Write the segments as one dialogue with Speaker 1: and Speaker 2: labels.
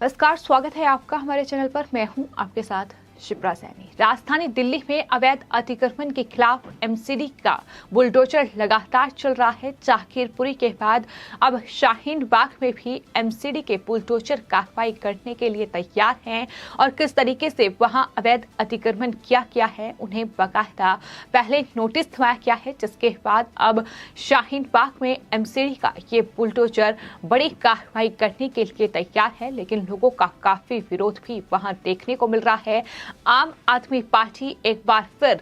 Speaker 1: नमस्कार, स्वागत है आपका हमारे चैनल पर। मैं हूं आपके साथ शिप्रा सैनी। राजधानी दिल्ली में अवैध अतिक्रमण के खिलाफ एमसीडी का बुलडोजर लगातार चल रहा है। जाकिरपुरी के बाद अब शाहीन बाग में भी एमसीडी के बुलडोजर कार्रवाई करने के लिए तैयार हैं और किस तरीके से वहां अवैध अतिक्रमण किया गया है, उन्हें बाकायदा पहले नोटिस दिया गया है, जिसके बाद अब शाहीन बाग में एमसीडी का ये बुलडोजर बड़ी कार्रवाई करने के लिए तैयार है। लेकिन लोगों का काफी विरोध भी वहां देखने को मिल रहा है। आम आदमी पार्टी एक बार फिर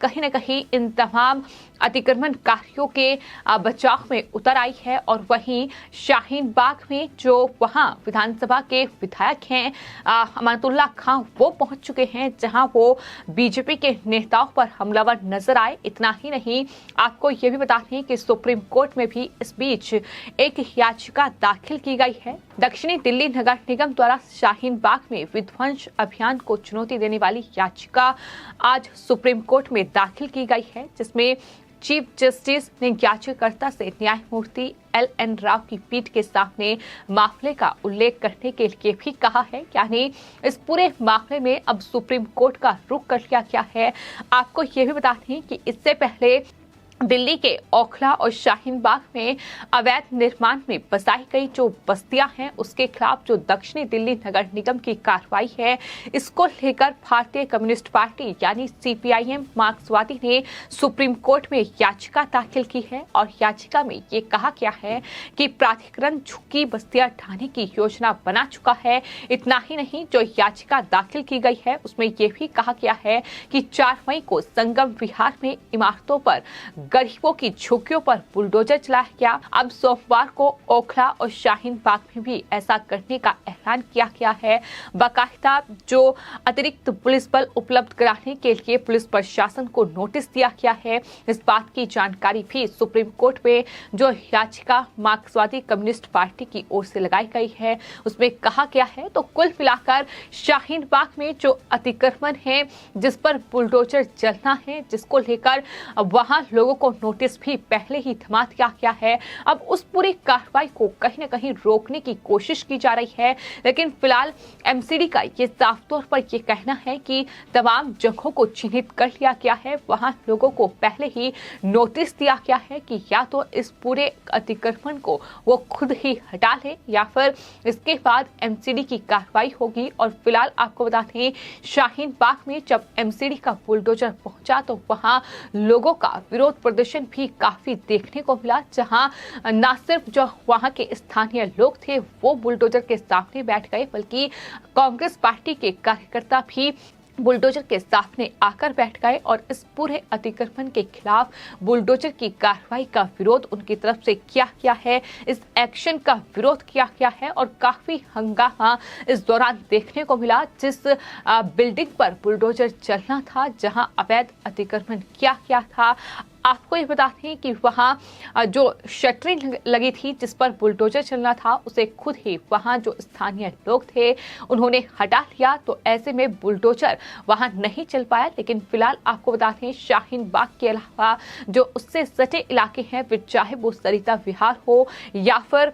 Speaker 1: कहीं न कहीं इन तमाम अतिक्रमणकारियों के बचाव में उतर आई है और वहीं शाहीन बाग में जो वहां विधानसभा के विधायक हैं अमानतुल्लाह खां, वो पहुंच चुके हैं, जहां वो बीजेपी के नेताओं पर हमलावर नजर आए। इतना ही नहीं, आपको ये भी बता दें कि सुप्रीम कोर्ट में भी इस बीच एक याचिका दाखिल की गई है। दक्षिणी दिल्ली नगर निगम द्वारा शाहीन बाग में विध्वंस अभियान को चुनौती देने वाली याचिका आज सुप्रीम कोर्ट में दाखिल की गई है, जिसमें चीफ जस्टिस ने याचिकाकर्ता से न्यायमूर्ति LN राव की पीठ के सामने मामले का उल्लेख करने के लिए भी कहा है। यानी इस पूरे मामले में अब सुप्रीम कोर्ट का रुख कर लिया गया है। आपको ये भी बता दें कि इससे पहले दिल्ली के ओखला और शाहीन बाग में अवैध निर्माण में बसाई गई जो बस्तियां हैं, उसके खिलाफ जो दक्षिणी दिल्ली नगर निगम की कार्रवाई है, इसको लेकर भारतीय कम्युनिस्ट पार्टी यानी CPIM मार्क्सवादी ने सुप्रीम कोर्ट में याचिका दाखिल की है और याचिका में ये कहा गया है कि प्राधिकरण झुग्गी बस्तियां ढाने की योजना बना चुका है। इतना ही नहीं, जो याचिका दाखिल की गई है उसमें यह भी कहा गया है कि 4 मई को संगम विहार में इमारतों पर गरीबों की झुग्गियों पर बुलडोजर चलाया गया। अब सोमवार को ओखला और शाहीन बाग में भी ऐसा करने का ऐलान किया गया है। बाकायदा जो अतिरिक्त पुलिस बल उपलब्ध कराने के लिए पुलिस प्रशासन को नोटिस दिया गया है। इस बात की जानकारी भी सुप्रीम कोर्ट में जो याचिका मार्क्सवादी कम्युनिस्ट पार्टी की ओर से लगाई गई है उसमें कहा गया है। तो कुल मिलाकर शाहीन बाग में जो अतिक्रमण है, जिस पर बुलडोजर चलना है, जिसको लेकर वहां लोगों को नोटिस भी पहले ही थमा दिया गया है, अब उस पूरी कार्रवाई को कहीं न कहीं रोकने की कोशिश की जा रही है। लेकिन फिलहाल एमसीडी का ये साफ तौर पर ये कहना है कि तमाम जगहों को चिन्हित कर लिया गया है, वहां लोगों को पहले ही नोटिस दिया गया है कि या तो इस पूरे अतिक्रमण को वो खुद ही हटा ले या फिर इसके बाद एमसीडी की कार्रवाई होगी। और फिलहाल आपको बता दें, शाहीन बाग में जब एमसीडी का बुलडोजर पहुंचा तो वहां लोगों का विरोध प्रदर्शन भी काफी देखने को मिला, जहां न सिर्फ जो वहां के स्थानीय लोग थे वो बुलडोजर के सामने बैठ गए, बल्कि कांग्रेस पार्टी के कार्यकर्ता भी बुलडोजर के सामने आकर बैठ गए और इस पूरे अतिक्रमण के खिलाफ बुलडोजर की कार्रवाई का विरोध उनकी तरफ से किया गया है। इस एक्शन का विरोध किया गया है और काफी हंगामा इस दौरान देखने को मिला। जिस बिल्डिंग पर बुलडोजर चलना था, जहां अवैध अतिक्रमण किया गया था, आपको ये बता दें कि वहां जो शटरिंग लगी थी जिस पर बुलडोजर चलना था, उसे खुद ही वहां जो स्थानीय लोग थे उन्होंने हटा लिया। तो ऐसे में बुलडोजर वहां नहीं चल पाया। लेकिन फिलहाल आपको बता दें, शाहीन बाग के अलावा जो उससे सटे इलाके हैं, फिर चाहे वो सरिता विहार हो या फिर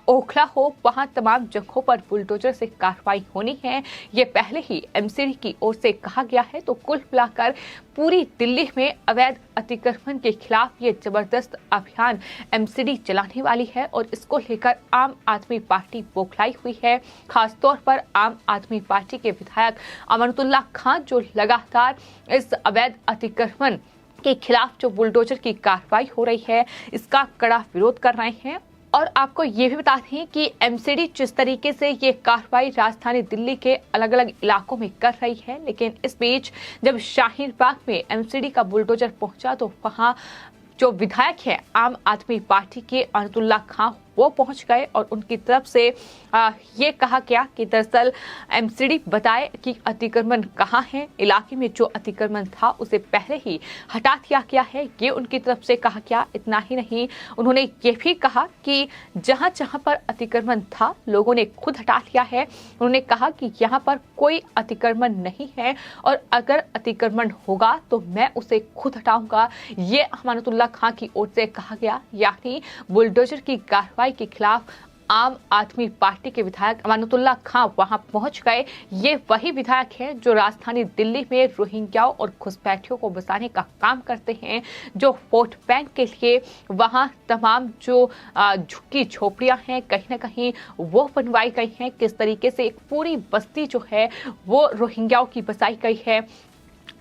Speaker 1: ओखला हो, वहां तमाम जगहों पर बुलडोजर से कार्रवाई होनी है, ये पहले ही एमसीडी की ओर से कहा गया है। तो कुल मिलाकर पूरी दिल्ली में अवैध अतिक्रमण के खिलाफ ये जबरदस्त अभियान एमसीडी चलाने वाली है और इसको लेकर आम आदमी पार्टी बौखलाई हुई है। खासतौर पर आम आदमी पार्टी के विधायक अमानतुल्लाह खां, जो लगातार इस अवैध अतिक्रमण के खिलाफ जो बुलडोजर की कार्रवाई हो रही है इसका कड़ा विरोध कर रहे हैं। और आपको ये भी बता दें कि एमसीडी जिस तरीके से ये कार्रवाई राजधानी दिल्ली के अलग अलग इलाकों में कर रही है, लेकिन इस बीच जब शाहीन बाग में एमसीडी का बुलडोजर पहुंचा तो वहां जो विधायक है आम आदमी पार्टी के अमानतुल्लाह खां, वो पहुंच गए और उनकी तरफ से ये कहा गया कि दरअसल एमसीडी बताए कि अतिक्रमण कहाँ है, इलाके में जो अतिक्रमण था उसे पहले ही हटा दिया गया है, ये उनकी तरफ से कहा गया। इतना ही नहीं, उन्होंने ये भी कहा कि जहाँ जहाँ पर अतिक्रमण था लोगों ने खुद हटा लिया है। उन्होंने कहा कि यहाँ पर कोई अतिक्रमण नहीं है और अगर अतिक्रमण होगा तो मैं उसे खुद हटाऊंगा, ये अमानतुल्लाह खां की ओर से कहा गया। यानी बुलडोजर की कार्रवाई के खिलाफ आम आदमी पार्टी के विधायक अमानतुल्लाह खां वहां पहुंच गए। ये वही विधायक है जो राजधानी दिल्ली में रोहिंग्याओं और घुसपैठियों को बसाने का काम करते हैं, जो वोट बैंक के लिए वहां तमाम जो झुग्गी झोपड़ियां हैं कहीं ना कहीं वो बनवाई गई हैं। किस तरीके से एक पूरी बस्ती जो है वो रोहिंग्याओं की बसाई गई है।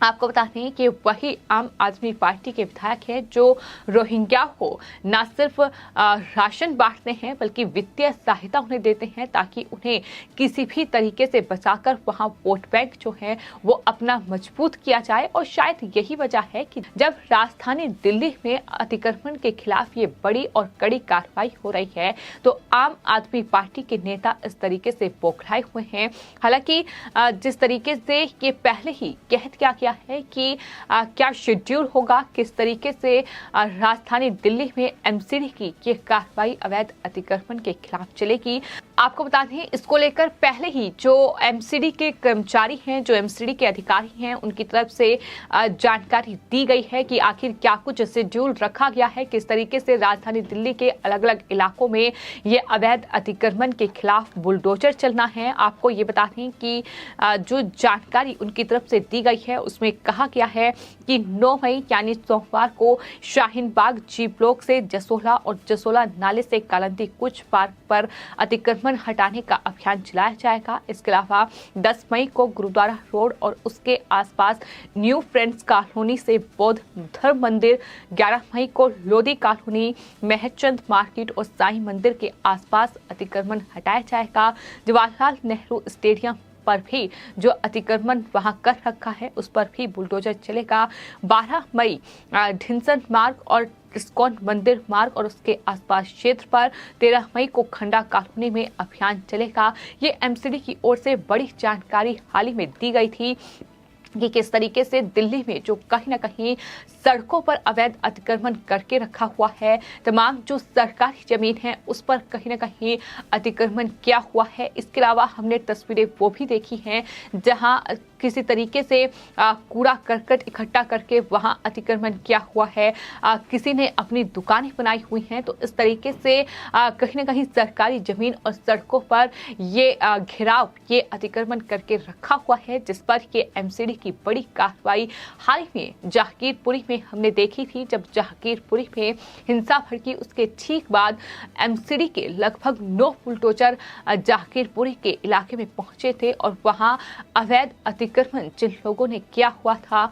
Speaker 1: आपको बता दें कि वही आम आदमी पार्टी के विधायक हैं जो रोहिंग्या को न सिर्फ राशन बांटते हैं बल्कि वित्तीय सहायता उन्हें देते हैं ताकि उन्हें किसी भी तरीके से बचाकर वहां वोट बैंक जो है वो अपना मजबूत किया जाए। और शायद यही वजह है कि जब राजधानी दिल्ली में अतिक्रमण के खिलाफ ये बड़ी और कड़ी कार्रवाई हो रही है तो आम आदमी पार्टी के नेता इस तरीके से बौखलाए हुए हैं। हालांकि जिस तरीके से ये पहले ही कह दिया गया है कि क्या शेड्यूल होगा, किस तरीके से राजधानी दिल्ली में एमसीडी की ये कार्रवाई अवैध अतिक्रमण के खिलाफ चलेगी। आपको बता दें इसको लेकर पहले ही जो एमसीडी के कर्मचारी हैं, जो एमसीडी के अधिकारी हैं, उनकी तरफ से जानकारी दी गई है कि आखिर क्या कुछ शेड्यूल रखा गया है, किस तरीके से राजधानी दिल्ली के अलग अलग इलाकों में ये अवैध अतिक्रमण के खिलाफ बुलडोजर चलना है। आपको ये बता दें कि जो जानकारी उनकी तरफ से दी गई है उसमें कहा गया है कि 9 मई यानी सोमवार को शाहीन बाग जी ब्लॉक से जसोला और जसोला नाले से कालंदी कुछ पार्क पर अतिक्रमण हटाने का अभियान चलाया जाएगा। इसके अलावा 10 मई को गुरुद्वारा रोड और उसके आसपास न्यू फ्रेंड्स कॉलोनी से बौद्ध धर्म मंदिर, 11 मई को लोधी कॉलोनी, मेहरचंद मार्केट और साईं मंदिर के आसपास अतिक्रमण हटाया जाएगा। जवाहरलाल नेहरू स्टेडियम पर भी जो अतिक्रमण वहां कर रखा है उस पर भी बुलडोजर चलेगा। 12 मई ढिंसन मार्ग और इस्कॉन मंदिर मार्ग और उसके आसपास क्षेत्र पर, 13 मई को खंडा कॉलोनी में अभियान चलेगा। ये एमसीडी की ओर से बड़ी जानकारी हाल ही में दी गई थी कि किस तरीके से दिल्ली में जो कहीं ना कहीं सड़कों पर अवैध अतिक्रमण करके रखा हुआ है, तमाम जो सरकारी जमीन है उस पर कहीं ना कहीं अतिक्रमण किया हुआ है। इसके अलावा हमने तस्वीरें वो भी देखी हैं जहां किसी तरीके से कूड़ा करकट इकट्ठा करके वहां अतिक्रमण किया हुआ है, किसी ने अपनी दुकानें बनाई हुई हैं। तो इस तरीके से कहीं ना कहीं सरकारी जमीन और सड़कों पर ये घेराव, ये अतिक्रमण करके रखा हुआ है, जिस पर ये एमसीडी की बड़ी कार्रवाई हाल ही में जहांगीरपुरी में हमने देखी थी। जब जहांगीरपुरी में हिंसा भड़की उसके ठीक बाद एमसीडी के लगभग 9 बुलडोजर जहांगीरपुरी के इलाके में पहुंचे थे और वहां अवैध अतिक्रमण जिन लोगों ने किया हुआ था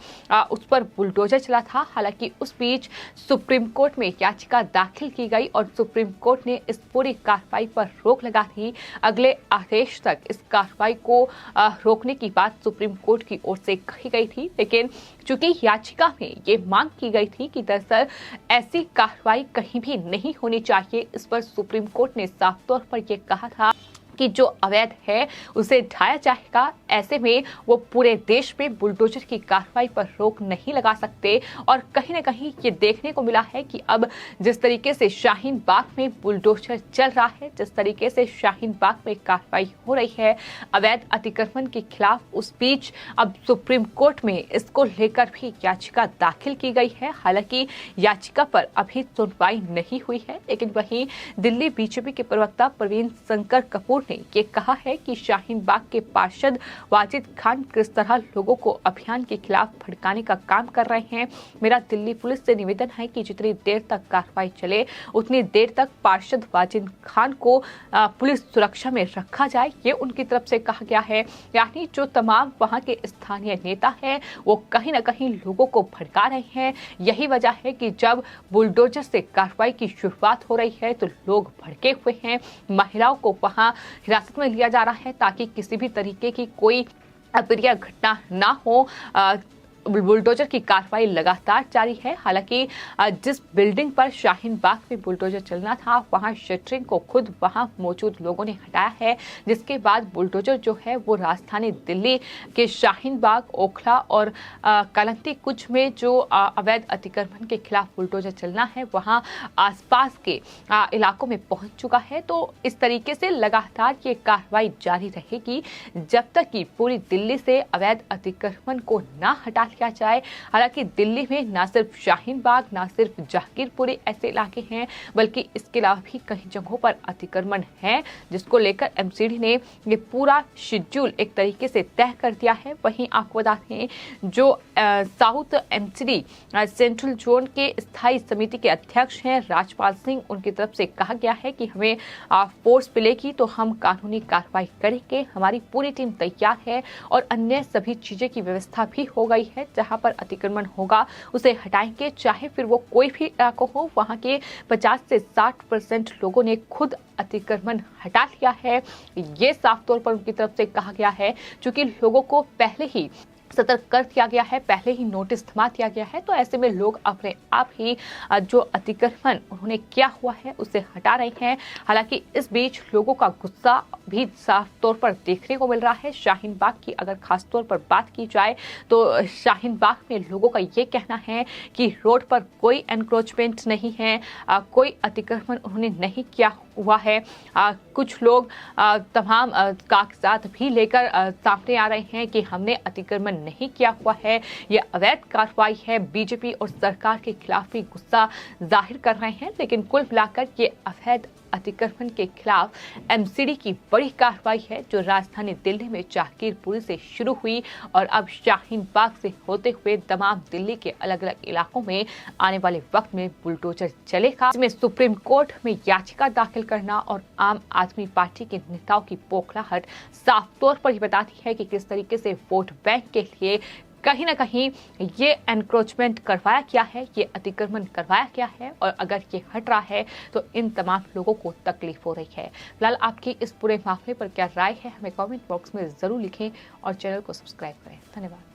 Speaker 1: उस पर बुलडोजर चला था। हालांकि उस बीच सुप्रीम कोर्ट में याचिका दाखिल की गई और सुप्रीम कोर्ट ने इस पूरी कार्रवाई पर रोक लगा दी। अगले आदेश तक इस कार्रवाई को रोकने की बात सुप्रीम कोर्ट की ओर से कही गई थी, लेकिन चूंकि याचिका में ये मांग की गई थी कि दरअसल ऐसी कार्रवाई कहीं भी नहीं होनी चाहिए, इस पर सुप्रीम कोर्ट ने साफ तौर पर यह कहा था कि जो अवैध है उसे ढाया जाएगा। ऐसे में वो पूरे देश में बुलडोजर की कार्रवाई पर रोक नहीं लगा सकते। और कहीं ना कहीं ये देखने को मिला है कि अब जिस तरीके से शाहीन बाग में बुलडोजर चल रहा है, जिस तरीके से शाहीन बाग में कार्रवाई हो रही है अवैध अतिक्रमण के खिलाफ, उस बीच अब सुप्रीम कोर्ट में इसको लेकर भी याचिका दाखिल की गई है। हालांकि याचिका पर अभी सुनवाई नहीं हुई है, लेकिन वहीं दिल्ली बीजेपी के प्रवक्ता प्रवीण शंकर कपूर ने ये कहा है कि शाहीन बाग के पार्षद वाजिद खान किस तरह लोगों को अभियान के खिलाफ भड़काने का काम कर रहे हैं। मेरा दिल्ली पुलिस से निवेदन है कि जितनी देर तक कार्रवाई चले उतनी देर तक पार्षद वाजिद खान को पुलिस सुरक्षा में रखा जाए, ये उनकी तरफ से कहा गया है। यानी जो तमाम वहां के स्थानीय नेता हैं वो कहीं ना कहीं लोगों को भड़का रहे हैं। यही वजह है कि जब बुलडोजर से कार्रवाई की शुरुआत हो रही है तो लोग भड़के हुए हैं। महिलाओं को वहां हिरासत में लिया जा रहा है ताकि किसी भी तरीके की कोई अप्रिय घटना ना हो। बुलडोजर की कार्रवाई लगातार जारी है। हालांकि जिस बिल्डिंग पर शाहीन बाग में बुलडोजर चलना था वहां शटरिंग को खुद वहां मौजूद लोगों ने हटाया है, जिसके बाद बुलडोजर जो है वो राजधानी दिल्ली के शाहीन बाग, ओखला और कालंदी कुछ में जो अवैध अतिक्रमण के खिलाफ बुलडोजर चलना है वहां आसपास के इलाकों में पहुंच चुका है। तो इस तरीके से लगातार ये कार्रवाई जारी रहेगी जब तक कि पूरी दिल्ली से अवैध अतिक्रमण को ना हटा लिया जाए। हालांकि दिल्ली में न सिर्फ शाहीन बाग, न सिर्फ जहांगीरपुरी ऐसे इलाके हैं, बल्कि इसके अलावा भी कई जगहों पर अतिक्रमण है, जिसको लेकर एमसीडी ने ये पूरा शेड्यूल एक तरीके से तय कर दिया है। वहीं आपको बता दें, जो साउथ एमसीडी सेंट्रल जोन के स्थायी समिति के अध्यक्ष हैं राजपाल सिंह, उनकी तरफ से कहा गया है कि हमें फोर्स मिलेगी तो हम कानूनी कार्रवाई करेंगे। हमारी पूरी टीम तैयार है और अन्य सभी चीजें की व्यवस्था भी हो गई है। जहां पर अतिक्रमण होगा उसे हटाएंगे, चाहे फिर वो कोई भी इलाका हो। वहां के 50 से 60% लोगों ने खुद अतिक्रमण हटा लिया है। ये साफ तौर पर उनकी तरफ से कहा गया है, क्योंकि लोगों को पहले ही सतर्क कर दिया गया है, पहले ही नोटिस थमा दिया गया है। तो ऐसे में लोग अपने आप ही जो अतिक्रमण उन्होंने किया हुआ है उसे हटा रहे हैं। हालांकि इस बीच लोगों का गुस्सा भी साफ तौर पर देखने को मिल रहा है। शाहीन बाग की अगर खास तौर पर बात की जाए तो शाहीन बाग में लोगों का ये कहना है कि रोड पर कोई एनक्रोचमेंट नहीं है, कोई अतिक्रमण उन्होंने नहीं किया हुआ है। कुछ लोग तमाम कागजात भी लेकर सामने आ रहे हैं कि हमने अतिक्रमण नहीं किया हुआ है, ये अवैध कार्रवाई है। बीजेपी और सरकार के खिलाफ भी गुस्सा जाहिर कर रहे हैं। लेकिन कुल मिलाकर ये अवैध अतिक्रमण के खिलाफ एमसीडी की बड़ी कार्रवाई है, जो राजधानी दिल्ली में जहांगीरपुरी से शुरू हुई और अब शाहीन बाग से होते हुए तमाम दिल्ली के अलग अलग इलाकों में आने वाले वक्त में बुलडोजर चलेगा। इसमें सुप्रीम कोर्ट में याचिका दाखिल करना और आम आदमी पार्टी के नेताओं की बौखलाहट साफ तौर पर ही बताती है कि किस तरीके से वोट बैंक के लिए कहीं ना कहीं ये एनक्रोचमेंट करवाया गया है, ये अतिक्रमण करवाया गया है। और अगर ये हट रहा है तो इन तमाम लोगों को तकलीफ हो रही है। फिलहाल आपकी इस पूरे मामले पर क्या राय है, हमें कमेंट बॉक्स में जरूर लिखें और चैनल को सब्सक्राइब करें। धन्यवाद।